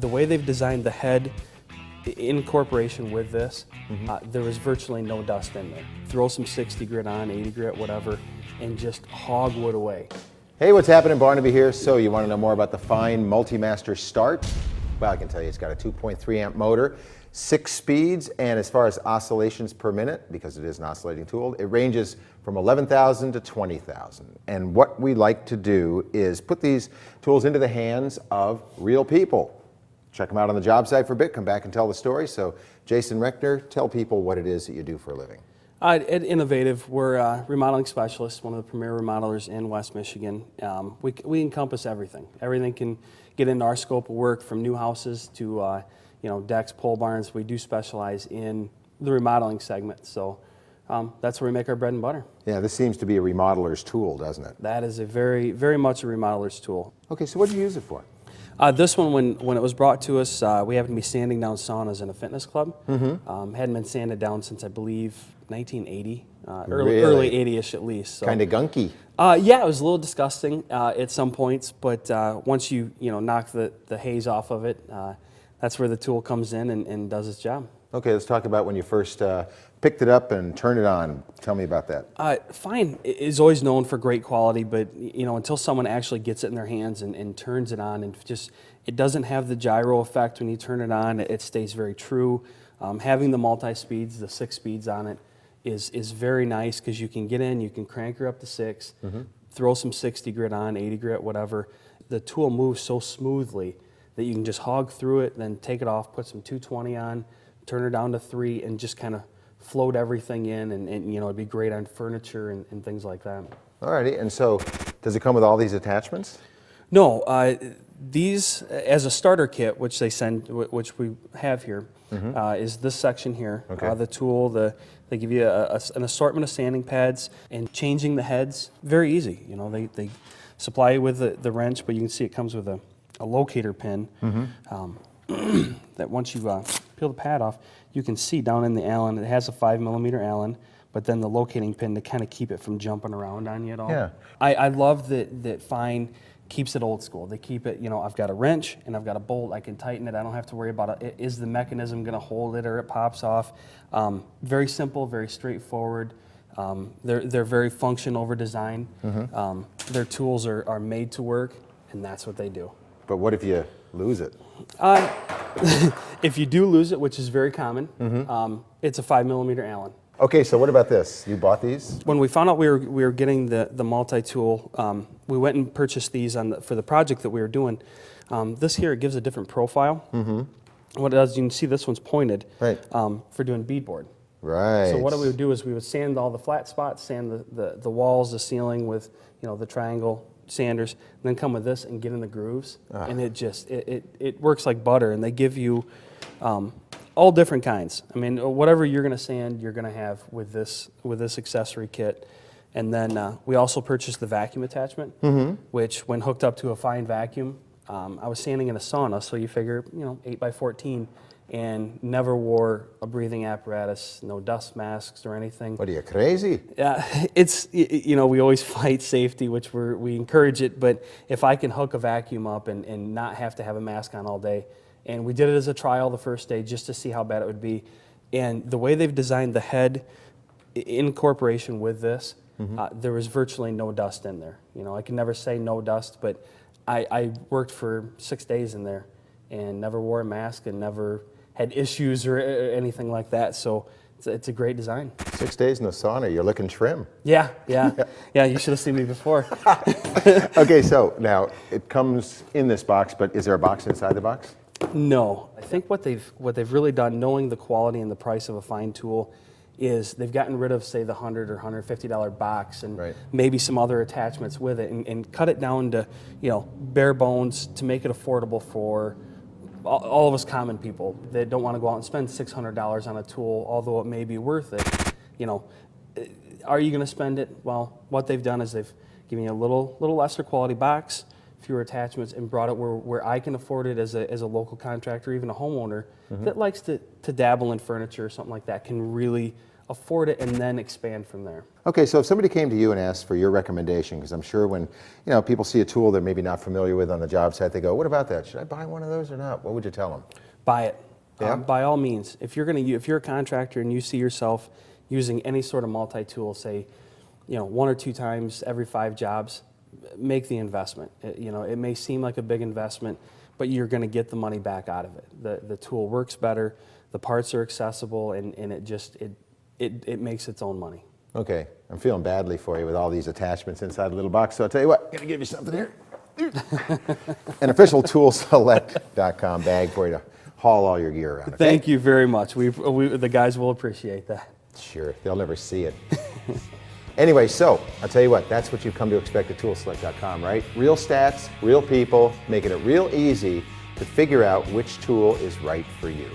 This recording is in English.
the way they've designed the head in incorporation with this, there was virtually no dust in there. Throw some 60 grit on, 80 grit, whatever, and just hog wood away. Hey, what's happening? Barnaby here. So you want to know more about the FEIN Multi-Master Start? Well, I can tell you it's got a 2.3 amp motor, 6 speeds, and as far as oscillations per minute, because it is an oscillating tool, it ranges from 11,000 to 20,000. And what we like to do is put these tools into the hands of real people. Check them out on the job site for a bit, come back and tell the story. So Jason Reckner, tell people what it is that you do for a living. At Innovative, we're remodeling specialists, one of the premier remodelers in West Michigan. We encompass everything. Everything can get into our scope of work, from new houses to decks, pole barns. We do specialize in the remodeling segment, so that's where we make our bread and butter. Yeah, this seems to be a remodeler's tool, doesn't it? That is a very much a remodeler's tool. Okay, so what do you use it for? This one, when it was brought to us, we happened to be sanding down saunas in a fitness club. Hadn't been sanded down since, I believe, 1980, early 80-ish at least. So. Kind of gunky. Yeah, it was a little disgusting at some points, but once you knock the haze off of it, that's where the tool comes in and does its job. Okay, let's talk about when you first picked it up and turned it on. Tell me about that. FEIN is always known for great quality, but until someone actually gets it in their hands and turns it on, and it doesn't have the gyro effect when you turn it on. It stays very true. Having the multi-speeds, the 6 speeds on it, is very nice, because you can get in, you can crank her up to 6, throw some 60 grit on, 80 grit, whatever. The tool moves so smoothly that you can just hog through it, then take it off, put some 220 on, turn her down to 3, and just kind of float everything in, and it'd be great on furniture and things like that. Alrighty, and so does it come with all these attachments? No, these, as a starter kit, which they send, which we have here, is this section here. Okay. The tool, they give you an assortment of sanding pads, and changing the heads, very easy. They supply you with the wrench, but you can see it comes with a locator pin that once you peel the pad off, you can see down in the Allen, it has a 5mm Allen, but then the locating pin to kind of keep it from jumping around on you at all. Yeah. I love that FEIN keeps it old school. They keep it, I've got a wrench and I've got a bolt, I can tighten it, I don't have to worry about it. Is the mechanism going to hold it or it pops off? Very simple, very straightforward. They're very function over design. Their tools are made to work, and that's what they do. But what if you lose it? If you do lose it, which is very common, it's a 5mm Allen. Okay, so what about this? You bought these? When we found out we were getting the multi-tool, we went and purchased these for the project that we were doing. This here, it gives a different profile. What it does, you can see this one's pointed, right, for doing beadboard. Right. So what we would do is we would sand all the flat spots, sand the walls, the ceiling with the triangle sanders, and then come with this and get in the grooves, and it works like butter. And they give you all different kinds. I mean, whatever you're going to sand, you're going to have with this accessory kit. And then we also purchased the vacuum attachment, which, when hooked up to a FEIN vacuum, I was sanding in a sauna, so you figure 8x14, and never wore a breathing apparatus, no dust masks or anything. What are you, crazy? Yeah, it's, we always fight safety, which we encourage it, but if I can hook a vacuum up and not have to have a mask on all day, and we did it as a trial the first day just to see how bad it would be, and the way they've designed the head in incorporation with this, there was virtually no dust in there. I can never say no dust, but I worked for 6 days in there and never wore a mask and never had issues or anything like that. So it's a great design. 6 days in the sauna, you're looking trim. Yeah, you should have seen me before. Okay, so now it comes in this box, but is there a box inside the box? No. I think what they've really done, knowing the quality and the price of a FEIN tool, is they've gotten rid of, say, the $100 or $150 box and maybe some other attachments with it, and cut it down to bare bones to make it affordable for all of us common people that don't want to go out and spend $600 on a tool, although it may be worth it. Are you going to spend it? Well, what they've done is they've given you a little lesser quality box, fewer attachments, and brought it where I can afford it as a local contractor, even a homeowner that likes to dabble in furniture or something like that, can really afford it and then expand from there. Okay, so if somebody came to you and asked for your recommendation, because I'm sure when people see a tool they're maybe not familiar with on the job site, they go, "What about that? Should I buy one of those or not?" What would you tell them? Buy it. Yeah? By all means. If you're a contractor and you see yourself using any sort of multi-tool, say, 1 or 2 times every 5 jobs, make the investment. It may seem like a big investment, but you're going to get the money back out of it. The tool works better, the parts are accessible, and it makes its own money. Okay, I'm feeling badly for you with all these attachments inside a little box, so I'll tell you what, I'm going to give you something here. An official toolselect.com bag for you to haul all your gear around. Okay? Thank you very much. The guys will appreciate that. Sure, they'll never see it. Anyway, so I'll tell you what, that's what you've come to expect at toolselect.com, right? Real stats, real people, making it real easy to figure out which tool is right for you.